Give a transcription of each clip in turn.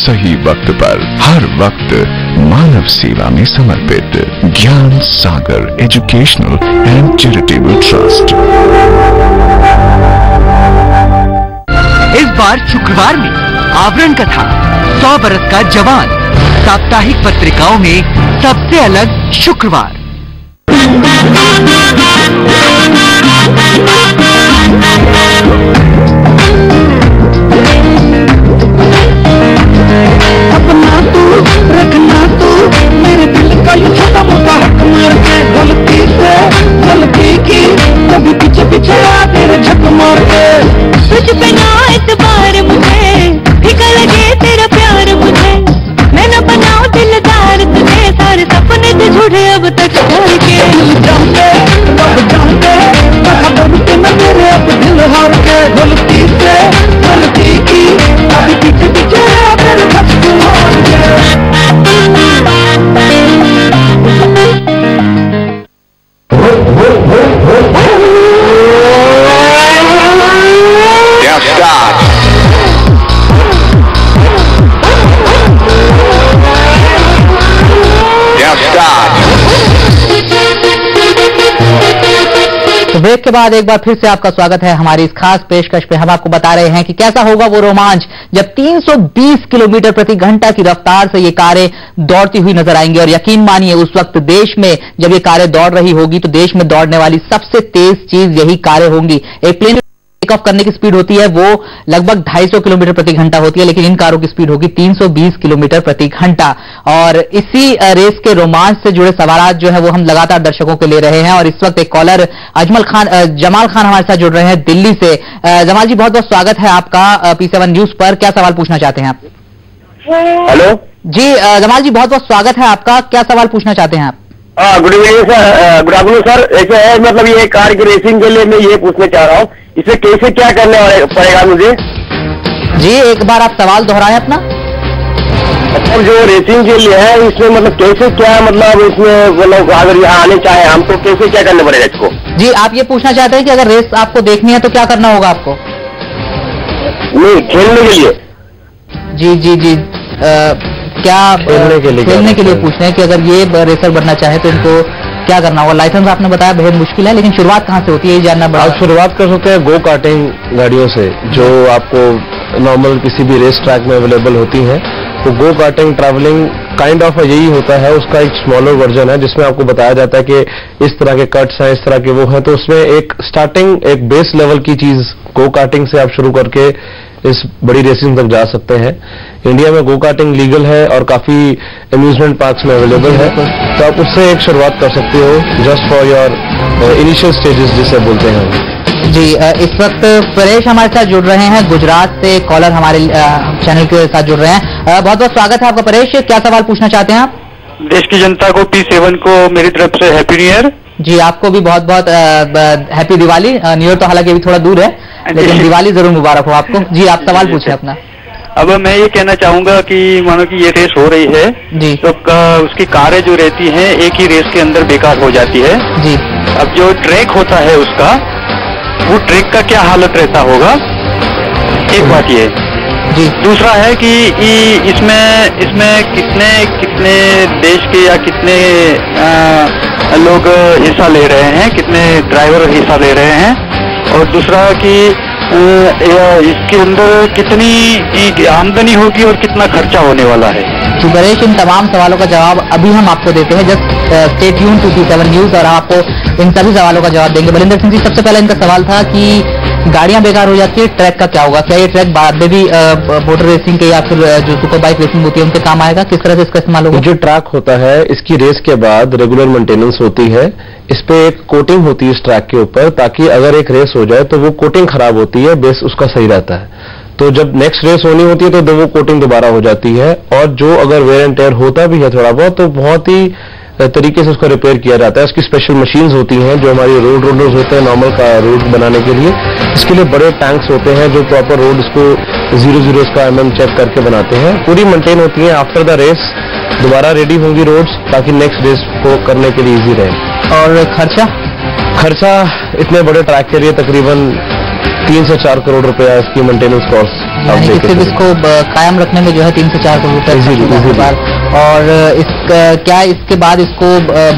सही वक्त पर, हर वक्त मानव सेवा में समर्पित Gyan Sagar educational and charitable trust. इस बार शुक्रवार में आवरण कथा 100 बरस का जवान, साप्ताहिक पत्रिकाओं में सबसे अलग शुक्रवार। अपना तू रखना तू मेरे दिल का ये छोटा मोटा हक मार के, गलती की कभी पीछे पीछे आ तेरे झक मार के। तुझ पे ना एतबार मुझे, फीका लगे तेरा प्यार मुझे, मैं न बनाऊं दिलदार तुझे, सारे सपने तो झूठे अब तक हार के। जानते रब जानते खबर के न मेरे अब दिल हार के, गलती की कभी पीछे पीछे आ तेरे झक मार के। तो ब्रेक के बाद एक बार फिर से आपका स्वागत है हमारी इस खास पेशकश पे। हम आपको बता रहे हैं कि कैसा होगा वो रोमांच जब 320 किलोमीटर प्रति घंटा की रफ्तार से ये कारें दौड़ती हुई नजर आएंगी। और यकीन मानिए उस वक्त देश में जब ये कारें दौड़ रही होगी तो देश में दौड़ने वाली सबसे तेज चीज यही कारें होंगी। एक प्लेन टेक ऑफ करने की स्पीड होती है वो लगभग 250 किलोमीटर प्रति घंटा होती है, लेकिन इन कारों की स्पीड होगी 320 किलोमीटर प्रति घंटा। और इसी रेस के रोमांच से जुड़े सवाल जो है वो हम लगातार दर्शकों के ले रहे हैं। और इस वक्त एक कॉलर जमाल खान हमारे साथ जुड़ रहे हैं दिल्ली से। जमाल जी, बहुत बहुत स्वागत है आपका P7 न्यूज पर। क्या सवाल पूछना चाहते हैं आप? हेलो जी जमाल जी, बहुत बहुत स्वागत है आपका। क्या सवाल पूछना चाहते हैं आप? Good evening sir, good afternoon sir. ऐसे है मतलब ये कार की रेसिंग के लिए मैं ये पूछना चाह रहा हूँ, इसे कैसे क्या करने पड़ेगा मुझे? जी एक बार आप सवाल दोहराएं अपना। मतलब जो रेसिंग के लिए है इसमें मतलब कैसे क्या मतलब इसमें मतलब अगर यहाँ आने चाहे हम तो कैसे क्या करना पड़ेगा इसको? जी आप ये पूछना चाहते हैं कि अगर रेस आपको देखनी है तो क्या करना होगा आपको? नहीं, खेलने के लिए। जी जी जी क्या खेलने के लिए पूछते हैं कि अगर ये रेसर बनना चाहे तो इनको क्या करना होगा? लाइसेंस आपने बताया बेहद मुश्किल है, लेकिन शुरुआत कहाँ से होती है ये जानना बड़ा। आप शुरुआत कर सकते हैं गो कार्टिंग गाड़ियों से जो आपको नॉर्मल किसी भी रेस ट्रैक में अवेलेबल होती हैं। तो go karting travelling kind of यही होता है, उसका एक स्मॉलर वर्जन है जिसमें आपको बताया जाता है कि इस तरह के कट्स हैं, इस तरह के वो हैं। तो उसमें एक स्टार्टिंग एक बेस लेवल की चीज गो कार्टिंग से आप शुरू करके इस बड़ी रेसिंग तक जा सकते हैं। इंडिया में गो कार्टिंग लीगल है और काफी अम्यूजमेंट पार्क्स में अवेलेबल है, तो आप उससे एक शुरुआत कर सकते हो just for your initial stages जिसे बोलते हैं। जी इस वक्त परेश हमारे साथ जुड़ रहे हैं, गुजरात से कॉलर हमारे चैनल के साथ जुड़ रहे हैं। बहुत बहुत स्वागत है आपका परेश। क्या सवाल पूछना चाहते हैं आप? देश की जनता को P7 को मेरी तरफ से हैप्पी न्यू ईयर। जी आपको भी बहुत बहुत हैप्पी दिवाली। न्यू ईयर तो हालांकि अभी थोड़ा दूर है, लेकिन दिवाली जरूर मुबारक हो आपको। जी आप सवाल पूछिए अपना। अब मैं ये कहना चाहूंगा कि मानो कि ये रेस हो रही है जी, तो उसकी कारें जो रहती हैं एक ही रेस के अंदर बेकार हो जाती है जी। अब जो ट्रैक होता है उसका, वो ट्रैक का क्या हालत रहता होगा, एक बात ये जी। दूसरा है कि इसमें कितने देश के या कितने लोग हिस्सा ले रहे हैं, कितने ड्राइवर हिस्सा ले रहे हैं, और दूसरा कि इसके अंदर कितनी आमदनी होगी और कितना खर्चा होने वाला है। तो परेश इन तमाम सवालों का जवाब अभी हम आपको देते हैं। Just stay tune to P7 news और आपको इन सभी सवालों का जवाब देंगे। बलिंदर सिंह जी, सबसे पहले इनका सवाल था कि गाड़ियां बेकार हो जाती है, ट्रैक का क्या होगा? क्या ये ट्रैक बाद में भी मोटर रेसिंग के या फिर जो सुपर बाइक रेसिंग होती है उनके काम आएगा? किस तरह से इसका इस्तेमाल होगा? जो ट्रैक होता है इसकी रेस के बाद रेगुलर मेंटेनेंस होती है, इस पे एक कोटिंग होती है इस ट्रैक के ऊपर, ताकि अगर एक रेस हो जाए तो वो कोटिंग खराब होती है, बेस उसका सही रहता है। तो जब नेक्स्ट रेस होनी होती है तो वो कोटिंग दोबारा हो जाती है, और जो अगर वेयर एंड टेयर होता भी है थोड़ा बहुत तो बहुत ही तरीके से उसको रिपेयर किया जाता है। इसकी स्पेशल मशीन्स होती हैं जो हमारी रोड रोलर्स होते हैं नॉर्मल का रोड बनाने के लिए। इसके लिए बड़े टैंक्स होते हैं जो प्रॉपर रोड इसको 00 इसका mm चेक करके बनाते हैं। पूरी मेंटेन होती है। आफ्टर द रेस दोबारा रेडी होंगी रोड्स ताकि नेक्स्ट रेस को करने के लिए इजी रहे। और खर्चा इतने बड़े ट्रैक के लिए तकरीबन 3 से 4 करोड़ रुपया इसकी मेंटेनेंस कॉस्ट यानी कि सिर्फ इसको कायम रखने में जो है 3 से 4 करोड़ रुपए। और क्या इसके बाद इसको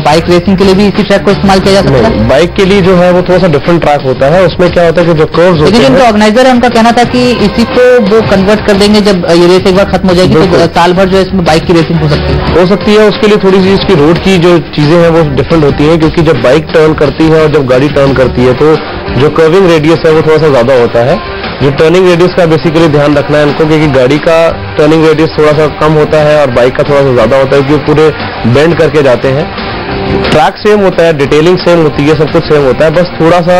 बाइक रेसिंग के लिए भी इसी ट्रैक को इस्तेमाल किया जा सकता है? बाइक के लिए जो है वो थोड़ा सा डिफरेंट ट्रैक होता है, उसमें क्या होता है कि जो कर्व्स होते हैं, लेकिन जो ऑर्गेनाइजर है उनका कहना था कि इसी को वो कन्वर्ट कर देंगे जब ये रेस एक बार खत्म हो जाएगी तो साल भर जो है इसमें बाइक की रेसिंग हो सकती है। उसके लिए थोड़ी सी इसकी रोड की जो चीजें हैं वो डिफरेंट होती हैं, क्योंकि जब बाइक टर्न करती है और जब गाड़ी टर्न करती है तो जो कर्विंग रेडियस है वो थोड़ा सा ज्यादा होता है। जो टर्निंग रेडियस का बेसिकली ध्यान रखना है इनको, क्योंकि गाड़ी का टर्निंग रेडियस थोड़ा सा कम होता है और बाइक का थोड़ा सा ज्यादा होता है, क्योंकि पूरे बेंड करके जाते हैं। ट्रैक सेम होता है, डिटेलिंग सेम होती है, सब कुछ सेम होता है, बस थोड़ा सा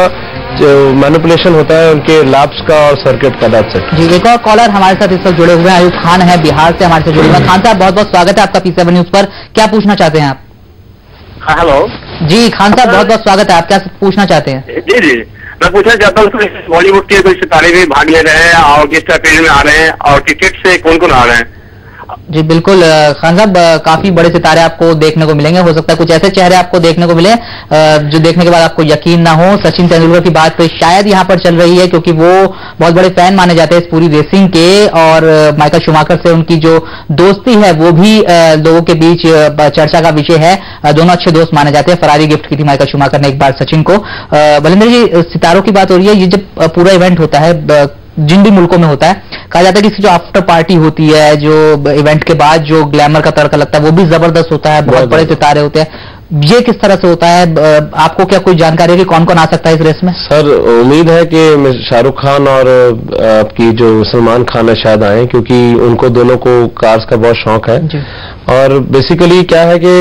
मैनिपुलेशन होता है उनके लैप्स का और सर्किट का। That's it. जी, एक और कॉलर हमारे साथ इस वक्त जुड़े हुए हैं, आयुब खान है, बिहार से हमारे साथ जुड़े हुए हैं। खान साहब, बहुत बहुत स्वागत है आपका P7 न्यूज पर। क्या पूछना चाहते हैं आप? हेलो जी खान साहब, बहुत बहुत स्वागत है। आप क्या पूछना चाहते हैं? जी, मैं पूछना चाहता हूँ बॉलीवुड के कोई सितारे भी भाग ले रहे हैं और किस तरह में आ रहे हैं और क्रिकेट से कौन कौन आ रहे हैं? जी बिल्कुल खान साहब, काफी बड़े सितारे आपको देखने को मिलेंगे। हो सकता है कुछ ऐसे चेहरे आपको देखने को मिले जो देखने के बाद आपको यकीन ना हो। सचिन तेंदुलकर की बात तो शायद यहाँ पर चल रही है, क्योंकि वो बहुत बड़े फैन माने जाते हैं इस पूरी रेसिंग के, और माइकल शूमाकर से उनकी जो दोस्ती है वो भी लोगों के बीच चर्चा का विषय है। दोनों अच्छे दोस्त माने जाते हैं। फरारी गिफ्ट की थी माइकल शूमाकर ने एक बार सचिन को। बलिंदर जी, सितारों की बात हो रही है, ये जब पूरा इवेंट होता है जिन भी मुल्कों में होता है, कहा जाता है कि इसकी जो आफ्टर पार्टी होती है, जो इवेंट के बाद जो ग्लैमर का तड़का लगता है वो भी जबरदस्त होता है, बहुत बड़े सितारे होते हैं। ये किस तरह से होता है? आपको क्या कोई जानकारी है कि कौन कौन आ सकता है इस रेस में? सर, उम्मीद है कि शाहरुख खान और आपकी जो सलमान खान है शायद आए, क्योंकि उनको दोनों को कार्स का बहुत शौक है। और बेसिकली क्या है कि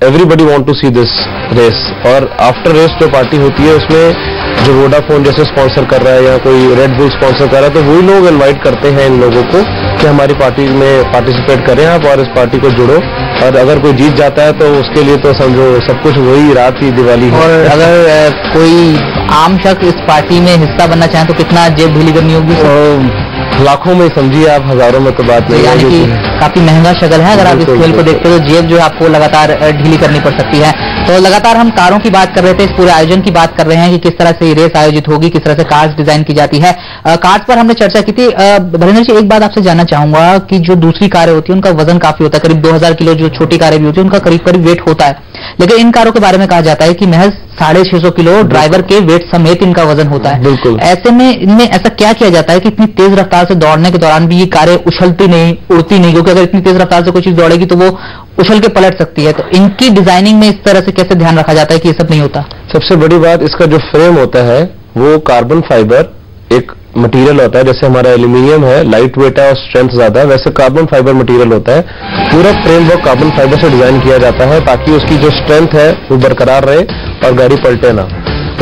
everybody want to see this race, और आफ्टर रेस जो पार्टी होती है उसमें जो वोडाफोन जैसे स्पॉन्सर कर रहा है या कोई रेड बुल स्पॉन्सर कर रहा है, तो वही लोग इनवाइट करते हैं इन लोगों को कि हमारी पार्टी में पार्टिसिपेट करें आप और इस पार्टी को जुड़ो। और अगर कोई जीत जाता है तो उसके लिए तो समझो सब कुछ वही रात की दिवाली है। और अगर कोई आम शख्स इस पार्टी में हिस्सा बनना चाहे तो कितना जेब ढीली करनी होगी? लाखों में समझिए आप, हजारों में तो बात नहीं है। यानी कि काफी महंगा शगल है। अगर आप इस खेल को देखते हो तो जेब जो है आपको लगातार ढीली करनी पड़ सकती है। तो लगातार हम कारों की बात कर रहे थे, इस पूरे आयोजन की बात कर रहे हैं कि किस तरह से ये रेस आयोजित होगी, किस तरह से कार्स डिजाइन की जाती है। कार्स पर हमने चर्चा की थी। भरेंद्र जी, एक बात आपसे जानना चाहूंगा कि जो दूसरी कारें होती है उनका वजन काफी होता है, करीब 2000 किलो। जो छोटी कारें भी होती है उनका करीब करीब वेट होता है, लेकिन इन कारों के बारे में कहा जाता है कि महज 650 किलो ड्राइवर के वेट समेत इनका वजन होता है। बिल्कुल। ऐसे में इनमें ऐसा क्या किया जाता है कि इतनी तेज रफ्तार से दौड़ने के दौरान भी ये कारें उछलती नहीं, उड़ती नहीं? क्योंकि अगर इतनी तेज रफ्तार से कोई चीज दौड़ेगी तो वो उछल के पलट सकती है। तो इनकी डिजाइनिंग में इस तरह से कैसे ध्यान रखा जाता है कि ये सब नहीं होता? सबसे बड़ी बात, इसका जो फ्रेम होता है वो कार्बन फाइबर एक मटेरियल होता है। जैसे हमारा एल्यूमिनियम है, लाइट वेट है और स्ट्रेंथ ज्यादा है, वैसे कार्बन फाइबर मटेरियल होता है। पूरा फ्रेमवर्क कार्बन फाइबर से डिजाइन किया जाता है ताकि उसकी जो स्ट्रेंथ है वो बरकरार रहे और गाड़ी पलटे ना।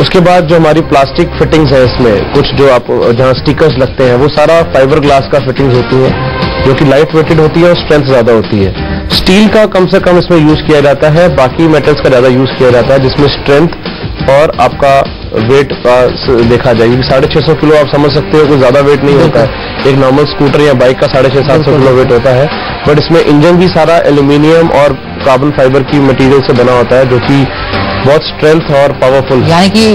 उसके बाद जो हमारी प्लास्टिक फिटिंग्स है इसमें कुछ जो आप जहां स्टिकर्स लगते हैं वो सारा फाइबर ग्लास का फिटिंग्स होती है, जो कि लाइट वेटेड होती है और स्ट्रेंथ ज्यादा होती है। स्टील का कम से कम इसमें यूज किया जाता है, बाकी मेटल्स का ज्यादा यूज किया जाता है, जिसमें स्ट्रेंथ और आपका वेट का देखा जाए। 650 किलो आप समझ सकते हो, कोई ज्यादा वेट नहीं होता है। एक नॉर्मल स्कूटर या बाइक का 650-700 किलो वेट होता है, बट इसमें इंजन भी सारा एल्यूमिनियम और कार्बन फाइबर की मटेरियल से बना होता है, जो कि बहुत स्ट्रेंथ और पावरफुल। यानी कि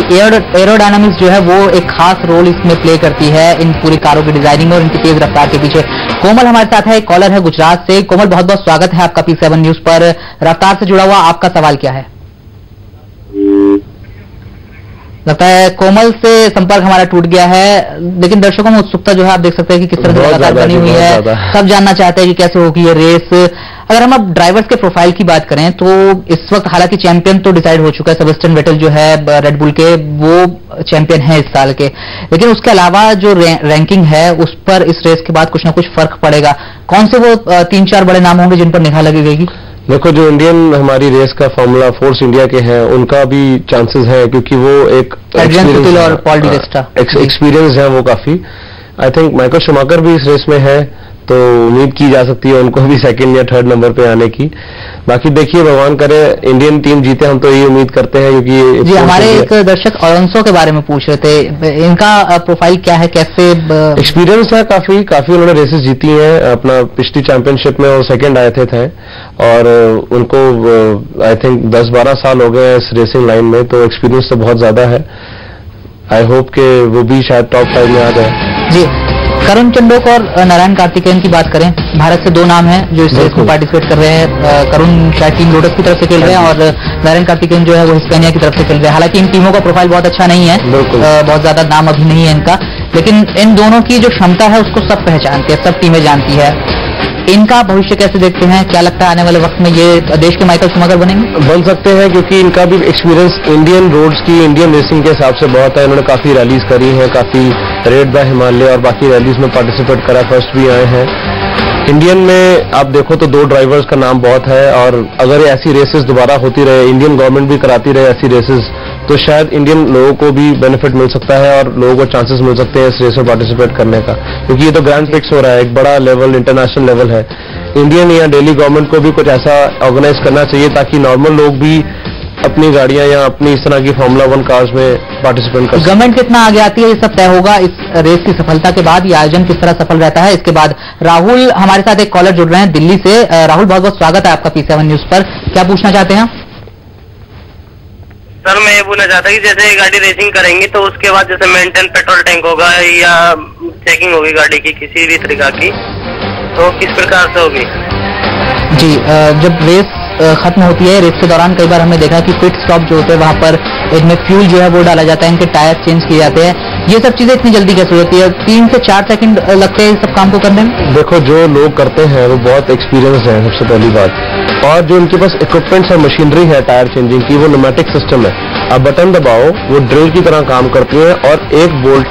एरोडायनामिक्स जो है वो एक खास रोल इसमें प्ले करती है इन पूरी कारों की डिजाइनिंग और इनकी तेज रफ्तार के पीछे। कोमल हमारे साथ है, एक कॉलर है गुजरात से। कोमल, बहुत बहुत स्वागत है आपका P7 न्यूज पर। रफ्तार से जुड़ा हुआ आपका सवाल क्या है? लगता है कोमल से संपर्क हमारा टूट गया है, लेकिन दर्शकों में उत्सुकता जो है आप देख सकते हैं कि किस तरह से लगातार बनी हुई है। सब जानना चाहते हैं कि कैसे होगी ये रेस। अगर हम अब ड्राइवर्स के प्रोफाइल की बात करें तो इस वक्त हालांकि चैंपियन तो डिसाइड हो चुका है, सेबेस्टियन वेटल जो है रेड बुल के वो चैंपियन है इस साल के, लेकिन उसके अलावा जो रैंकिंग है उस पर इस रेस के बाद कुछ ना कुछ फर्क पड़ेगा। कौन से वो 3-4 बड़े नाम होंगे जिन पर निगाह लगेगी? देखो, जो इंडियन हमारी रेस का फॉर्मूला फोर्स इंडिया के हैं उनका भी चांसेस है, क्योंकि वो एक और पॉल डी रेस्टा एक्सपीरियंस है वो काफी। आई थिंक माइकल शूमाकर भी इस रेस में है, तो उम्मीद की जा सकती है उनको भी सेकंड या थर्ड नंबर पे आने की। बाकी देखिए, भगवान करे इंडियन टीम जीते, हम तो यही उम्मीद करते हैं। क्योंकि जी, हमारे एक दर्शक अलोंसो के बारे में पूछ रहे थे, इनका प्रोफाइल क्या है, कैसे एक्सपीरियंस है? काफी उन्होंने रेसेस जीती हैं अपना पिछली चैंपियनशिप में, और सेकंड आए थे और उनको आई थिंक 10-12 साल हो गए इस रेसिंग लाइन में, तो एक्सपीरियंस तो बहुत ज्यादा है। आई होप के वो भी शायद टॉप 5 में आ जाए। जी, करुण चंडोक और नारायण कार्तिकेयन की बात करें, भारत से दो नाम हैं जो इस रेस में पार्टिसिपेट कर रहे हैं। करुण शायद टीम लोटस की तरफ से खेल रहे हैं और नारायण कार्तिकेयन जो है वो हिस्पेनिया की तरफ से खेल रहे हैं। हालांकि इन टीमों का प्रोफाइल बहुत अच्छा नहीं है, बहुत ज्यादा नाम अभी नहीं है इनका, लेकिन इन दोनों की जो क्षमता है उसको सब पहचानते हैं, सब टीमें जानती है। इनका भविष्य कैसे देखते हैं, क्या लगता है आने वाले वक्त में ये देश के माइकल शूमाकर बनेंगे? बन सकते हैं, क्योंकि इनका भी एक्सपीरियंस इंडियन रोड्स की, इंडियन रेसिंग के हिसाब से बहुत है। इन्होंने काफी रैलीज करी हैं, काफी रेड द हिमालय और बाकी रैलीज में पार्टिसिपेट करा, फर्स्ट भी आए हैं। इंडियन में आप देखो तो 2 ड्राइवर्स का नाम बहुत है, और अगर ऐसी रेसेस दोबारा होती रहे, इंडियन गवर्नमेंट भी कराती रहे ऐसी रेसेस, तो शायद इंडियन लोगों को भी बेनिफिट मिल सकता है और लोगों को चांसेस मिल सकते हैं इस रेस में पार्टिसिपेट करने का, क्योंकि ये तो ग्रैंड प्रिक्स हो रहा है, एक बड़ा लेवल, इंटरनेशनल लेवल है। इंडियन या दिल्ली गवर्नमेंट को भी कुछ ऐसा ऑर्गेनाइज करना चाहिए ताकि नॉर्मल लोग भी अपनी गाड़ियां या अपनी इस तरह की फॉर्मूला 1 कार्स में पार्टिसिपेट कर। गवर्नमेंट कितना आगे आती है ये सब तय होगा इस रेस की सफलता के बाद, ये आयोजन किस तरह सफल रहता है इसके बाद। राहुल हमारे साथ एक कॉलर जुड़ रहे हैं दिल्ली से। राहुल, बहुत बहुत स्वागत है आपका P7 न्यूज पर, क्या पूछना चाहते हैं? सर मैं ये पूछना चाहता कि जैसे गाड़ी रेसिंग करेंगी तो उसके बाद जैसे मेंटेन पेट्रोल टैंक होगा या चेकिंग होगी गाड़ी की किसी भी तरीका की, तो किस प्रकार से होगी? जी, जब रेस खत्म होती है, रेस के दौरान कई बार हमने देखा कि पिट स्टॉप जो होते हैं वहां पर इनमें फ्यूल जो है वो डाला जाता है, इनके टायर चेंज किए जाते हैं। ये सब चीजें इतनी जल्दी कैसे होती है? 3 से 4 सेकंड लगते हैं इस सब काम को करने में? देखो, जो लोग करते हैं वो बहुत एक्सपीरियंस है सबसे पहली बात, और जो उनके पास इक्विपमेंट्स और मशीनरी है टायर चेंजिंग की, वो न्यूमेटिक सिस्टम है। आप बटन दबाओ, वो ड्रिल की तरह काम करती है और एक बोल्ट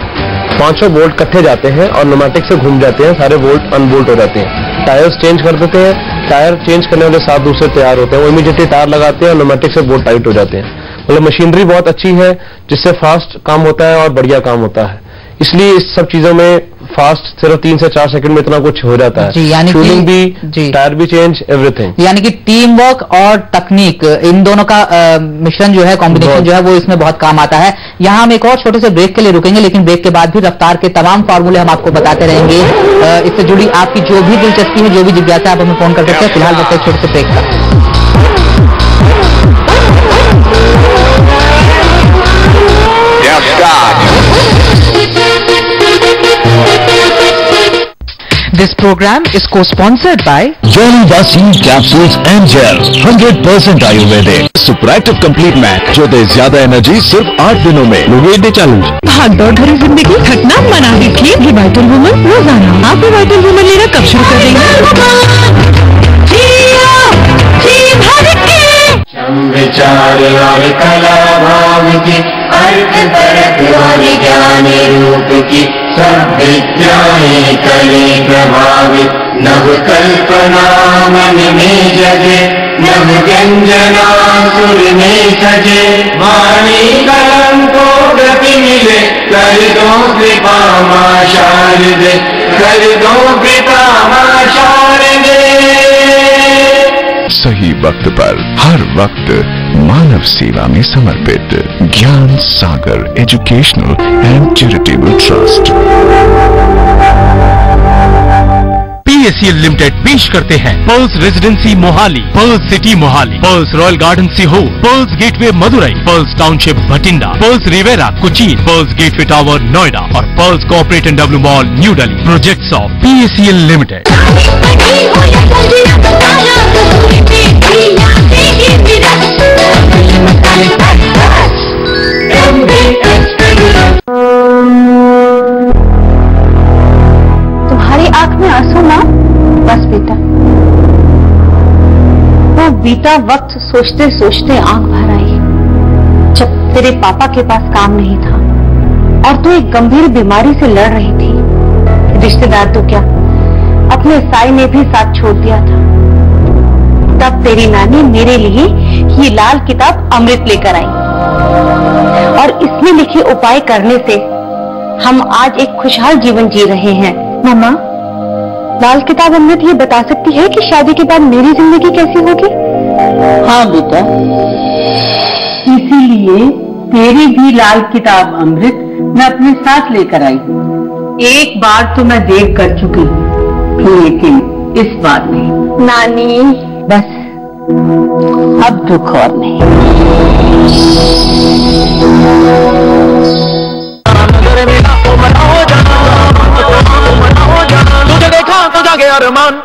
500 बोल्ट इकट्ठे जाते हैं और न्यूमेटिक से घूम जाते हैं, सारे बोल्ट अनबोल्ट हो जाते हैं। टायर्स चेंज कर देते हैं, टायर चेंज करने वाले 7 दूसरे तैयार होते हैं, वो इमीडिएटली टायर लगाते हैं और न्यूमेटिक से बोल्ट टाइट हो जाते हैं। मतलब मशीनरी बहुत अच्छी है जिससे फास्ट काम होता है और बढ़िया काम होता है, इसलिए इस सब चीजों में फास्ट सिर्फ 3 से 4 सेकंड में इतना कुछ हो जाता है। जी, यानी फ्यूलिंग भी, टायर भी चेंज, एवरीथिंग। यानी कि टीम वर्क और तकनीक, इन दोनों का मिश्रण जो है, कॉम्बिनेशन जो है वो इसमें बहुत काम आता है। यहाँ हम एक और छोटे से ब्रेक के लिए रुकेंगे, लेकिन ब्रेक के बाद भी रफ्तार के तमाम फार्मूले हम आपको बताते रहेंगे। इससे जुड़ी आपकी जो भी दिलचस्पी है, जो भी जिज्ञासा, आप हमें फोन कर सकते हैं। फिलहाल बच्चे छोटे से ब्रेक का। This program is co-sponsored by Johnny Vaseem capsules and gels, 100% Ayurvedic. Supractive Complete Mac जो दे ज्यादा एनर्जी सिर्फ 8 दिनों में। Weight challenge. भागदौड़ भरी जिंदगी थकना मना दीजिए, रिवाइटल वुमन रोजाना। आप रिवाइटल वुमन लेना कब शुरू कर देंगे? विचार और कला भाव की, अर्थ परख और ज्ञान रूप की, सब विद्याएं करें प्रभावित। नव कल्पना मन में जगे, नव व्यंजना सुर में सजे। वाणी कलम को गति मिले, कर दो कृपा मां शारदे, कर दो कृपा मां शारदे। सही वक्त पर हर वक्त मानव सेवा में समर्पित Gyan Sagar educational and charitable trust. PSEL limited पेश करते हैं Pearls residency Mohali, Pearls city Mohali, Pearls royal garden Sehore, Pearls gateway Madurai, Pearls township Bathinda, Pearls Riviera Cochin, Pearls gateway tower Noida और Pearls corporate and W mall New Delhi. Projects of PSEL limited. तुम्हारी आंख में आंसू ना, बस बेटा, वो बीता वक्त सोचते सोचते आंख भर आई जब तेरे पापा के पास काम नहीं था और तू एक गंभीर बीमारी से लड़ रही थी। रिश्तेदार तो क्या, अपने साई ने भी साथ छोड़ दिया था। तब तेरी नानी मेरे लिए ये लाल किताब अमृत लेकर आई और इसमें लिखे उपाय करने से हम आज एक खुशहाल जीवन जी रहे हैं। मामा, लाल किताब अमृत ये बता सकती है कि शादी के बाद मेरी जिंदगी कैसी होगी? हाँ बेटा, इसीलिए तेरी भी लाल किताब अमृत मैं अपने साथ लेकर आई। एक बार तो मैं देख कर चुकी, लेकिन इस बार नहीं। नानी, बस अब दुख और नहीं। के अरमान।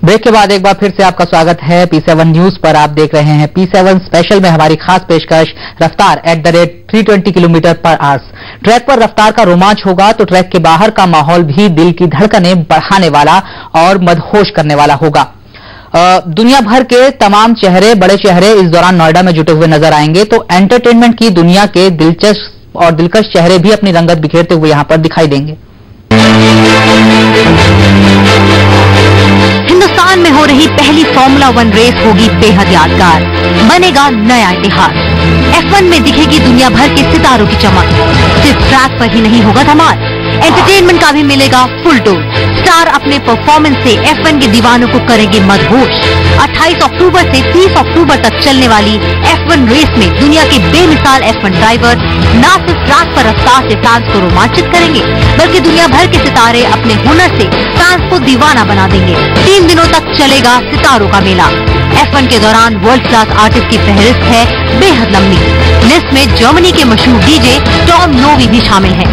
ब्रेक के बाद एक बार फिर से आपका स्वागत है P7 न्यूज पर। आप देख रहे हैं P7 स्पेशल में हमारी खास पेशकश रफ्तार @320 किलोमीटर पर आवर्स। ट्रैक पर रफ्तार का रोमांच होगा तो ट्रैक के बाहर का माहौल भी दिल की धड़कनें बढ़ाने वाला और मदहोश करने वाला होगा। दुनिया भर के तमाम चेहरे, बड़े चेहरे इस दौरान नोएडा में जुटे हुए नजर आएंगे, तो एंटरटेनमेंट की दुनिया के दिलचस्प और दिलकश चेहरे भी अपनी रंगत बिखेरते हुए यहां पर दिखाई देंगे। हिंदुस्तान में हो रही पहली फॉर्मूला 1 रेस होगी बेहद यादगार, बनेगा नया इतिहास। F1 में दिखेगी दुनिया भर के सितारों की चमक। सिर्फ ट्रैक पर ही नहीं होगा धमाल, एंटरटेनमेंट का भी मिलेगा फुल डोज। स्टार अपने परफॉर्मेंस से F1 के दीवानों को करेंगे मदहोश। 28 अक्टूबर से 30 अक्टूबर तक चलने वाली F1 रेस में दुनिया के बेमिसाल F1 ड्राइवर न सिर्फ ट्रैक पर रफ्तार से फैंस को रोमांचित करेंगे, बल्कि दुनिया भर के सितारे अपने हुनर से फैंस को दीवाना बना देंगे। 3 दिनों तक चलेगा सितारों का मेला। F1 के दौरान वर्ल्ड क्लास आर्टिस्ट की फहरिस्त है बेहद लंबी। लिस्ट में जर्मनी के मशहूर डीजे टॉम नोवी भी शामिल हैं।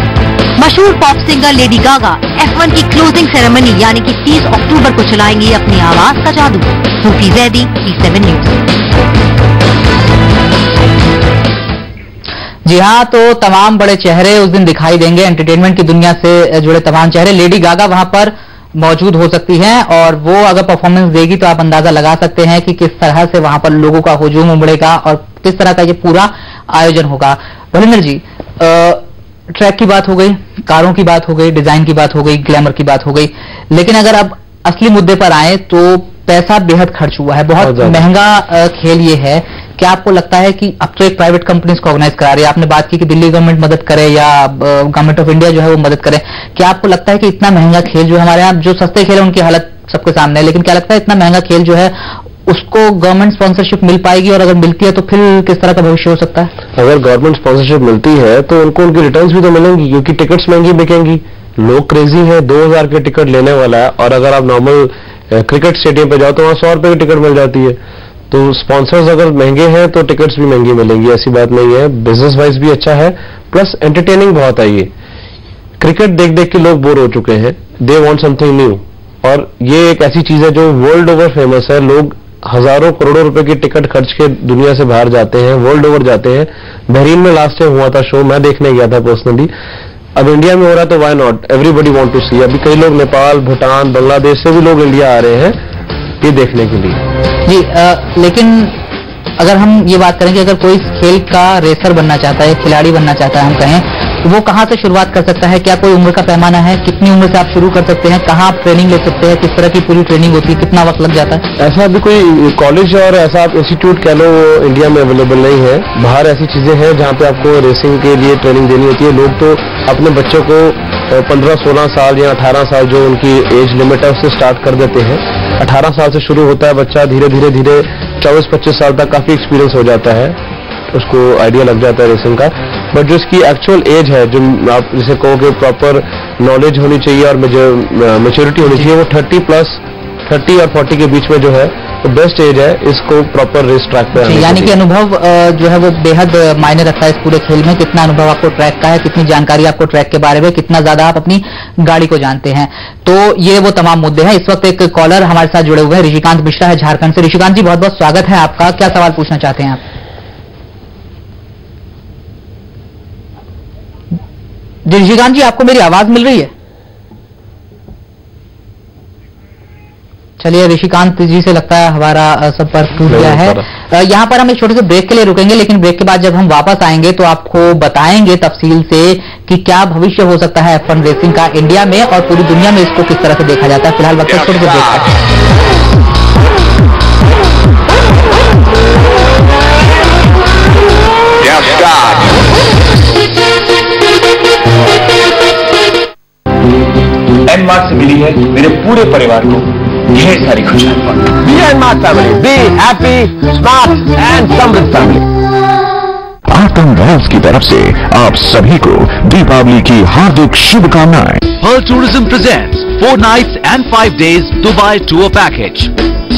मशहूर pop singer Lady Gaga F1 की क्लोजिंग सेरेमनी यानी कि 30 अक्टूबर को चलाएंगी अपनी आवाज का जादू। सूफी जैदी, P7 न्यूज। जी हाँ, तो तमाम बड़े चेहरे उस दिन दिखाई देंगे, एंटरटेनमेंट की दुनिया से जुड़े तमाम चेहरे। लेडी गागा वहां पर मौजूद हो सकती हैं और वो अगर परफॉर्मेंस देगी तो आप अंदाजा लगा सकते हैं कि किस तरह से वहां पर लोगों का हुजूम उमड़ेगा और किस तरह का ये पूरा आयोजन होगा। भलिंदर जी, ट्रैक की बात हो गई, कारों की बात हो गई, डिजाइन की बात हो गई, ग्लैमर की बात हो गई, लेकिन अगर अब असली मुद्दे पर आए तो पैसा बेहद खर्च हुआ है, बहुत महंगा खेल ये है। क्या आपको लगता है कि अब तो एक प्राइवेट कंपनीज को ऑर्गेनाइज करा रही है, आपने बात की कि दिल्ली गवर्नमेंट मदद करे या गवर्नमेंट ऑफ इंडिया जो है वो मदद करे, क्या आपको लगता है कि इतना महंगा खेल जो हमारे यहाँ, जो सस्ते खेल है उनकी हालत सबके सामने है, लेकिन क्या लगता है इतना महंगा खेल जो है उसको गवर्नमेंट स्पॉन्सरशिप मिल पाएगी, और अगर मिलती है तो फिर किस तरह का भविष्य हो सकता है? अगर गवर्नमेंट स्पॉन्सरशिप मिलती है तो उनको उनकी रिटर्न्स भी तो मिलेंगी, क्योंकि टिकट्स महंगी बिकेंगी। लोग क्रेजी है, 2000 के टिकट लेने वाला है, और अगर आप नॉर्मल क्रिकेट स्टेडियम पे जाओ तो वहां 100 रुपए की टिकट मिल जाती है। तो स्पॉन्सर्स अगर महंगे हैं तो टिकट्स भी महंगी मिलेंगी, ऐसी बात नहीं है। बिजनेस वाइज भी अच्छा है, प्लस एंटरटेनिंग बहुत है। ये क्रिकेट देख देख के लोग बोर हो चुके हैं, दे वांट समथिंग न्यू, और ये एक ऐसी चीज है जो वर्ल्ड ओवर फेमस है। लोग हजारों करोड़ों रुपए की टिकट खर्च के दुनिया से बाहर जाते हैं, वर्ल्ड ओवर जाते हैं। बहरीन में लास्ट टाइम हुआ था शो, मैं देखने गया था पर्सनली। अब इंडिया में हो रहा है तो why not, everybody want to see. अभी कई लोग नेपाल, भूटान, बांग्लादेश से भी लोग इंडिया आ रहे हैं ये देखने के लिए। जी, लेकिन अगर हम ये बात करें कि अगर कोई खेल का रेसर बनना चाहता है, खिलाड़ी बनना चाहता है हम कहें, तो वो कहाँ से शुरुआत कर सकता है? क्या कोई उम्र का पैमाना है? कितनी उम्र से आप शुरू कर सकते हैं? कहाँ आप ट्रेनिंग ले सकते हैं? किस तरह की पूरी ट्रेनिंग होती है? कितना वक्त लग जाता है? ऐसा अभी कोई कॉलेज और ऐसा आप इंस्टीट्यूट कह लो इंडिया में अवेलेबल नहीं है। बाहर ऐसी चीजें हैं जहाँ पे आपको रेसिंग के लिए ट्रेनिंग देनी होती है। लोग तो अपने बच्चों को 15-16 साल या 18 साल जो उनकी एज लिमिट है उससे स्टार्ट कर देते हैं। 18 साल से शुरू होता है बच्चा, धीरे धीरे धीरे 24-25 साल तक काफी एक्सपीरियंस हो जाता है, उसको आइडिया लग जाता है रेसिंग का। बट जो इसकी एक्चुअल एज है, जो आप जिसे कहो कि प्रॉपर नॉलेज होनी चाहिए और मेच्योरिटी होनी चाहिए, वो 30 और 40 के बीच में जो है तो बेस्ट एज है इसको प्रॉपर रेस ट्रैक पे। यानी कि अनुभव जो है वो बेहद मायने रखता है इस पूरे खेल में। कितना अनुभव आपको ट्रैक का है, कितनी जानकारी आपको ट्रैक के बारे में, कितना ज्यादा आप अपनी गाड़ी को जानते हैं, तो ये वो तमाम मुद्दे हैं। इस वक्त एक कॉलर हमारे साथ जुड़े हुए हैं, ऋषिकांत मिश्रा है झारखंड से। ऋषिकांत जी, बहुत बहुत स्वागत है आपका। क्या सवाल पूछना चाहते हैं आप? जी ऋषिकांत जी, आपको मेरी आवाज मिल रही है? चलिए, ऋषिकांत जी से लगता है हमारा संपर्क टूट गया है। यहाँ पर हम एक छोटे से ब्रेक के लिए रुकेंगे, लेकिन ब्रेक के बाद जब हम वापस आएंगे तो आपको बताएंगे तफसील से कि क्या भविष्य हो सकता है F1 रेसिंग का इंडिया में और पूरी दुनिया में इसको किस तरह से देखा जाता है। फिलहाल वक्त छोटे से ब्रेक। मार्ट से मिली है मेरे पूरे परिवार को ढेर सारी खुशियां। Mart family, be happy, smart and समृद्ध फैमिली। आतम रॉयल्स की तरफ से आप सभी को दीपावली की हार्दिक शुभकामनाएं। Pearl Tourism presents 4 nights and 5 days Dubai tour package.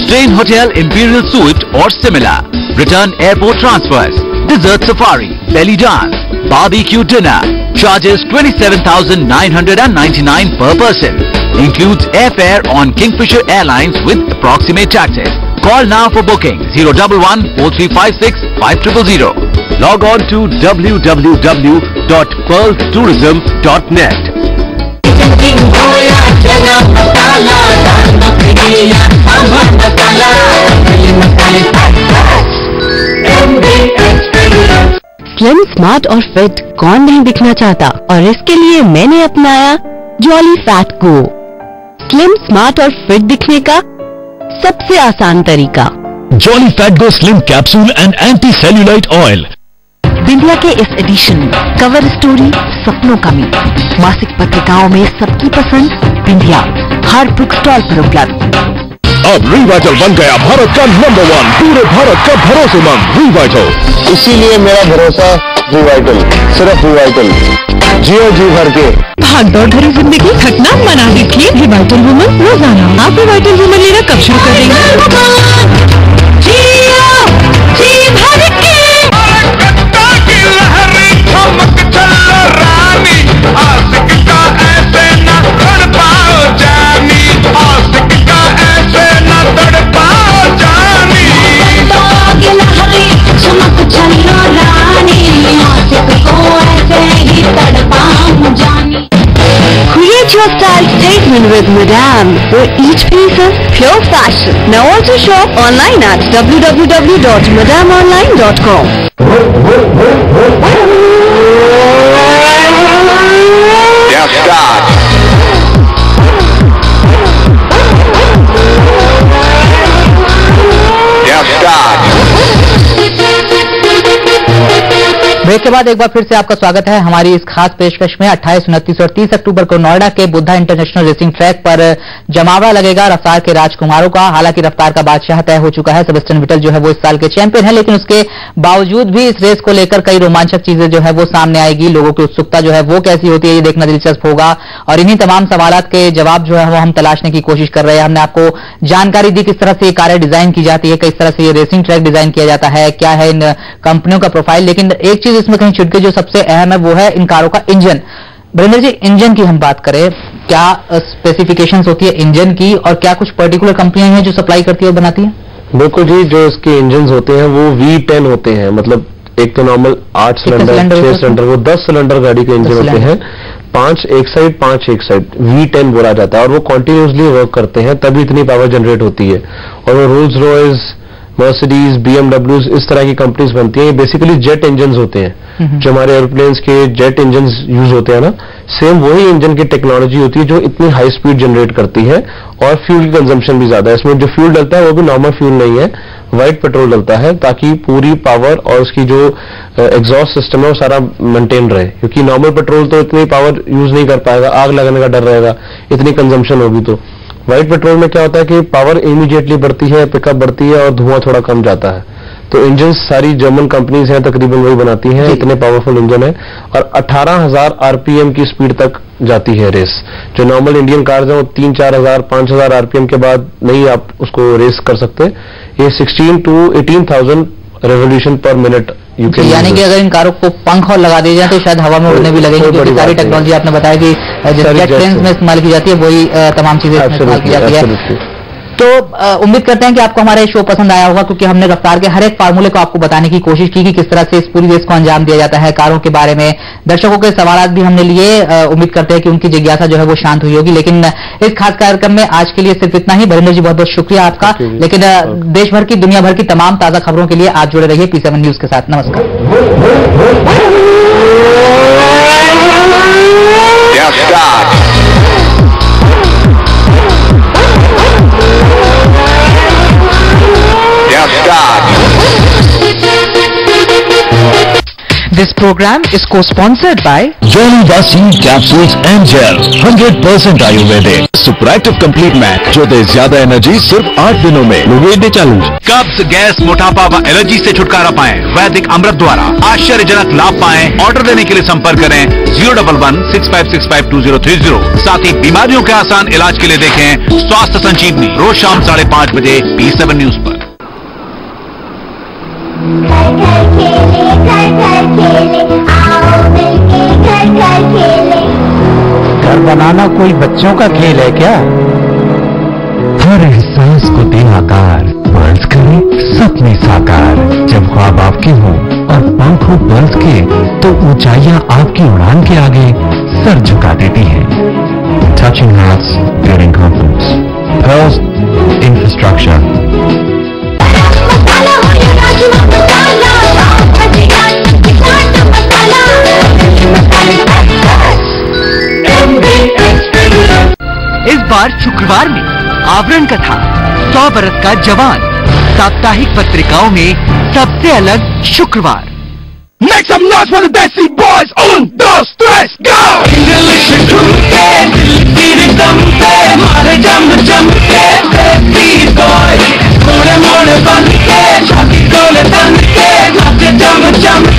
Stay in Hotel Imperial Suite or similar. Return airport transfers. Desert safari, belly dance, barbecue dinner. Charges 27,999 per person. Includes airfare on Kingfisher Airlines with approximate taxes. Call now for booking 011-4356-5000. Log on to www.pearltourism.net. Slim, smart और fit कौन नहीं दिखना चाहता, और इसके लिए मैंने अपनाया jolly fat go. Slim, smart और फिट दिखने का सबसे आसान तरीका, jolly fat go slim capsule and anti cellulite oil. Bindiya के इस एडिशन में कवर स्टोरी सपनों का मीत, मासिक पत्रिकाओं में सबकी पसंद बिंदिया, हर बुक स्टॉल पर उपलब्ध। अब रिवाइटल बन गया भारत का नंबर 1, पूरे भारत का भरोसेमंद रिवाइटल। इसीलिए मेरा भरोसा रिवाइटल, सिर्फ रिवाइटल, जियो जी भर के। भाग दौड़ भरी जिंदगी थकना मना देती है रिवाइटल वुमन रोजाना। आप रिवाइटल वुमन लेना कब शुरू कर देंगे? Create your style statement with Madame, where each piece is pure fashion. Now also shop online at www.madameonline.com. Now start. Now start. Break के बाद एक बार फिर से आपका स्वागत है हमारी इस खास पेशकश में। 28, 29 और 30 अक्टूबर को नोएडा के बुद्धा इंटरनेशनल रेसिंग ट्रैक पर जमावड़ा लगेगा रफ्तार के राजकुमारों का। हालांकि रफ्तार का बादशाह तय हो चुका है, सेबेस्टियन वेटल जो है वो इस साल के चैंपियन है, लेकिन उसके बावजूद भी इस रेस को लेकर कई रोमांचक चीजें जो है वो सामने आएगी। लोगों की उत्सुकता जो है वो कैसी होती है, ये देखना दिलचस्प होगा, और इन्हीं तमाम सवालों के जवाब जो है वो हम तलाशने की कोशिश कर रहे हैं। हमने आपको जानकारी दी किस तरह से ये कारें डिजाइन की जाती है, किस तरह से ये रेसिंग ट्रैक डिजाइन किया जाता है, क्या है इन कंपनियों का प्रोफाइल। लेकिन एक चीज इसमें कहीं छुट गई जो सबसे अहम है, वो है इन कारों का इंजन। वरिंदर जी, इंजन की हम बात करें, क्या स्पेसिफिकेशंस होती है इंजन की, और क्या कुछ पर्टिकुलर कंपनियां हैं जो सप्लाई करती है और बनाती है? बिल्कुल जी, जो इसके इंजन होते हैं वो V10 होते हैं, मतलब एक तो नॉर्मल 8 सिलेंडर, 6 सिलेंडर, वो 10 सिलेंडर गाड़ी के इंजन होते हैं। 5 एक साइड, 5 एक साइड, V10 बोला जाता है, और वो कंटिन्यूसली वर्क करते हैं, तभी इतनी पावर जनरेट होती है। और वो रोल्स रॉयस, मर्सिडीज, BMW इस तरह की कंपनीज बनती हैं। ये बेसिकली जेट इंजन होते हैं, जो हमारे एरोप्लेन्स के जेट इंजन यूज होते हैं ना, सेम वही इंजन की टेक्नोलॉजी होती है जो इतनी हाई स्पीड जनरेट करती है, और फ्यूल की कंजम्पशन भी ज्यादा है। इसमें जो फ्यूल डलता है वो भी नॉर्मल फ्यूल नहीं है, व्हाइट पेट्रोल डलता है, ताकि पूरी पावर और उसकी जो एग्जॉस्ट सिस्टम है वो सारा मेंटेन रहे, क्योंकि नॉर्मल पेट्रोल तो इतनी पावर यूज नहीं कर पाएगा, आग लगने का डर रहेगा, इतनी कंजम्पशन होगी। तो व्हाइट पेट्रोल में क्या होता है कि पावर इमीडिएटली बढ़ती है, पिकअप बढ़ती है, और धुआं थोड़ा कम जाता है। तो इंजन सारी जर्मन कंपनीज हैं, तकरीबन वही बनाती हैं, इतने पावरफुल इंजन है, और 18,000 आरपीएम की स्पीड तक जाती है रेस। जो नॉर्मल इंडियन कार्स हैं वो 3-4,000, 5,000 आरपीएम के बाद नहीं आप उसको रेस कर सकते। ये 16 to 18,000 रेवोल्यूशन पर मिनट यानी कि अगर इन कारों को पंख और लगा दिए जाए तो शायद हवा में उड़ने भी लगेंगे, क्योंकि सारी टेक्नोलॉजी आपने बताया कि जेट प्लेन्स में इस्तेमाल की जाती है, वही तमाम चीजें इस्तेमाल की जाती है। तो उम्मीद करते हैं कि आपको हमारा शो पसंद आया होगा, क्योंकि हमने रफ्तार के हर एक फार्मूले को आपको बताने की कोशिश की कि किस तरह से इस पूरी रेस को अंजाम दिया जाता है। कारों के बारे में दर्शकों के सवाल भी हमने लिए, उम्मीद करते हैं कि उनकी जिज्ञासा जो है वो शांत हुई होगी। लेकिन इस खास कार्यक्रम में आज के लिए सिर्फ इतना ही। वरिंदर जी, बहुत बहुत शुक्रिया आपका। लेकिन देश भर की, दुनिया भर की तमाम ताजा खबरों के लिए आप जुड़े रहिए P7 न्यूज के साथ। नमस्कार। This program is co-sponsored by Jolly Vaseline capsules and gel 100% Ayurvedic. Superactive Complete Mac जो दे ज्यादा एनर्जी सिर्फ 8 दिनों में। लोगे चैलेंज। कब्ज, गैस, मोटापा व एलर्जी से छुटकारा पाएं वैदिक अमृत द्वारा। आश्चर्यजनक लाभ पाएं। ऑर्डर देने के लिए संपर्क करें 011-6565-2030। साथ ही बीमारियों के आसान इलाज के लिए देखें स्वास्थ्य संजीवनी रोज शाम 5:30 बजे P7 न्यूज पर। घर बनाना कोई बच्चों का खेल है क्या? हर एहसास को दे आकार, बर्ड्स करे सपने साकार। जब ख्वाब आपके हों और पंख हो बर्ड्स के, तो ऊंचाइयां आपकी उड़ान के आगे सर झुका देती हैं। Touching hearts, building confidence. Pearls Infrastructure. इस बार शुक्रवार में आवरण कथा 100 बरस का जवान साप्ताहिक पत्रिकाओं में सबसे अलग शुक्रवार। Make some noise for the Desi Boys! 1, 2, 3, go! English झुमके, दिल दमके, मारे जम के, Desi Boys, मोड़े मोड़े बन के, छाती डोले तन के, नाचे जम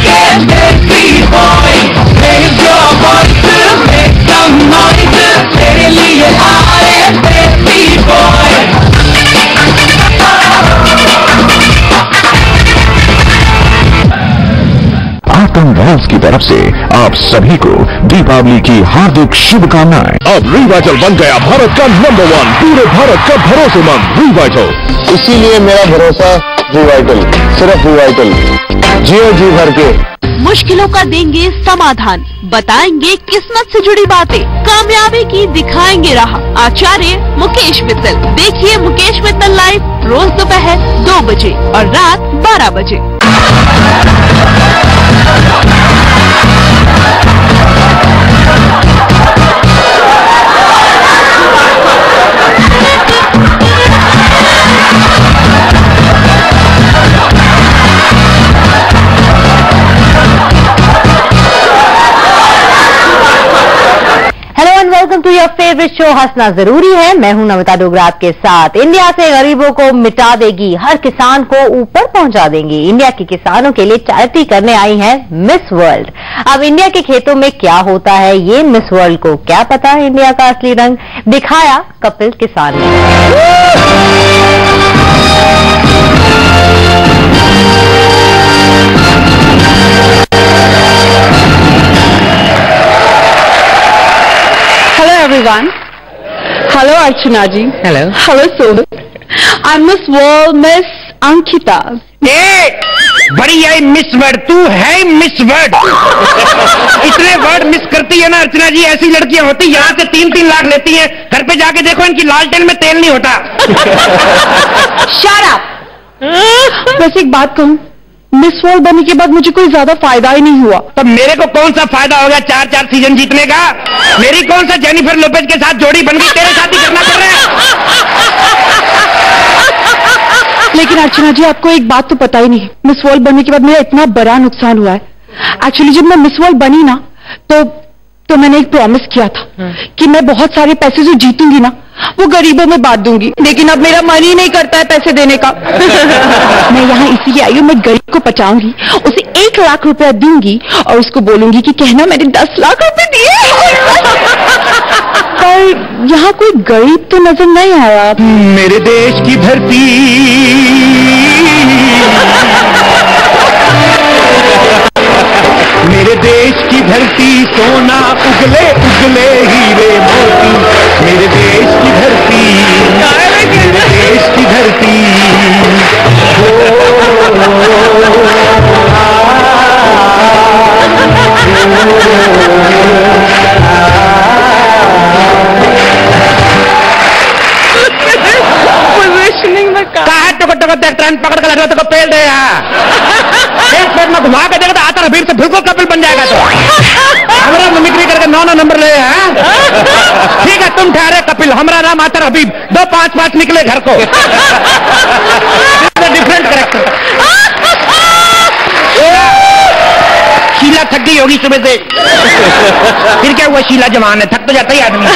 के, Desi Boys, raise your voice, make some noise, तेरे लिए आए Desi Boys. आतम रॉल्स की तरफ से आप सभी को दीपावली की हार्दिक शुभकामनाएं। अब रिवाइटल बन गया भारत का नंबर 1, पूरे भारत का भरोसेमंद रिवाइटल। इसीलिए मेरा भरोसा रिवाइटल, सिर्फ रिवाइटल। जियो जी भर के। मुश्किलों का देंगे समाधान, बताएंगे किस्मत से जुड़ी बातें, कामयाबी की दिखाएंगे राह। आचार्य मुकेश मित्तल। देखिए मुकेश मित्तल लाइव रोज दोपहर 2 बजे और रात 12 बजे। Welcome to your favourite show हंसना जरूरी है। मैं हूं नमिता डोगरा आपके साथ। इंडिया से गरीबों को मिटा देगी, हर किसान को ऊपर पहुंचा देंगी। इंडिया के किसानों के लिए चैरिटी करने आई है मिस वर्ल्ड। अब इंडिया के खेतों में क्या होता है ये मिस वर्ल्ड को क्या पता है? इंडिया का असली रंग दिखाया कपिल किसान ने। Everyone. Hello Archana ji. Hello. Hello Sohit. I'm Miss World, Miss Ankita. बड़ी है मिस वर्ड, तू है मिस वर्ड। इतने वर्ड मिस करती है ना अर्चना जी। ऐसी लड़कियां होती यहाँ से 3-3 लाख लेती हैं, घर पे जाके देखो इनकी लालटेन में तेल नहीं होता। Shut up. बस एक बात कहूँ, मिस वर्ल्ड बनने के बाद मुझे कोई ज्यादा फायदा ही नहीं हुआ। तो मेरे को कौन सा फायदा हो गया 4-4 सीजन जीतने का? मेरी कौन सा जेनिफर लोपेज के साथ जोड़ी बन गई, तेरे साथ ही करना पड़ रहा है। लेकिन अर्चना जी आपको एक बात तो पता ही नहीं, मिस वर्ल्ड बनने के बाद मेरा इतना बड़ा नुकसान हुआ है। एक्चुअली जब मैं मिस वर्ल्ड बनी ना तो मैंने एक प्रॉमिस किया था कि मैं बहुत सारे पैसे जो जीतूंगी ना वो गरीबों में बांट दूंगी। लेकिन अब मेरा मन ही नहीं करता है पैसे देने का। मैं यहाँ इसीलिए आई हूँ, मैं गरीब को बचाऊंगी, उसे 1 लाख रुपया दूंगी और उसको बोलूंगी कि कहना मैंने 10 लाख रुपए दिए। पर यहाँ कोई गरीब तो नजर नहीं आया। मेरे देश की धरती मेरे देश की धरती सोना उगले उगले हीरे मोती। मेरे देश की धरती, मेरे देश की धरती। पोजीशनिंग में कहा ट्रेन पकड़ कर लगा तो पेड़ दे एक पेड़ में घुमा के देगा तो आता रबीर से बिल्कुल कपिल बन जाएगा। तो हमारा मिमिक्री करके 9 नंबर ले। ठीक है तुम ठहरे कपिल, हमारा नाम आता हबीब। 2 5-5 निकले घर को। Different character. थक गई होगी सुबह से। फिर क्या हुआ, शीला जवान है, थक तो जाता ही आदमी।